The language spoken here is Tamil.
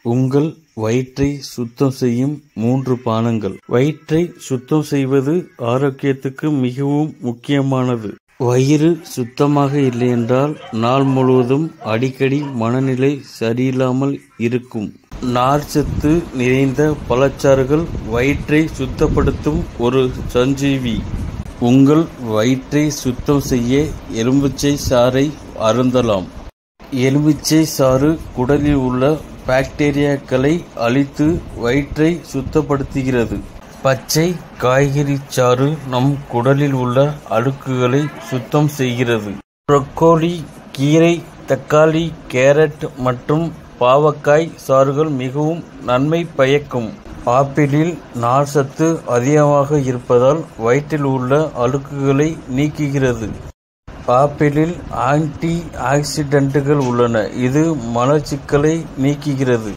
உங்கள் வயிற்றை சுத்தம் செய்யும் 3 பானங்கள். வயிற்றை சுத்தம் செய்வது ஆரோக்கியத்துக்கு மிகவும் முக்கியமானது. வயிறு சுத்தமாக இல்லையென்றால் நாள் முழுவதும் அடிக்கடி மனநிலை சரியில்லாமல் இருக்கும். நார்ச்சத்து நிறைந்த பழச்சாறுகள் வயிற்றை சுத்தப்படுத்தும் ஒரு சஞ்சீவி. உங்கள் வயிற்றை சுத்தம் செய்ய எலுமிச்சை சாறை அருந்தலாம். எலுமிச்சை சாறு குடலில் உள்ள பாக்டீரியாக்களை அழித்து வயிற்றை சுத்தப்படுத்துகிறது. பச்சை காய்கறி சாறு நம் குடலில் உள்ள அழுக்குகளை சுத்தம் செய்கிறது. புரோக்கோலி, கீரை, தக்காளி, கேரட் மற்றும் பாவக்காய் சாறுகள் மிகவும் நன்மை பயக்கும். ஆப்பிளில் நார்ச்சத்து அதிகமாக இருப்பதால் வயிற்றில் உள்ள அழுக்குகளை நீக்குகிறது. ஆப்பிளில் ஆன்டி ஆக்சிடென்ட்கள் உள்ளன, இது மலச்சிக்கலை நீக்குகிறது.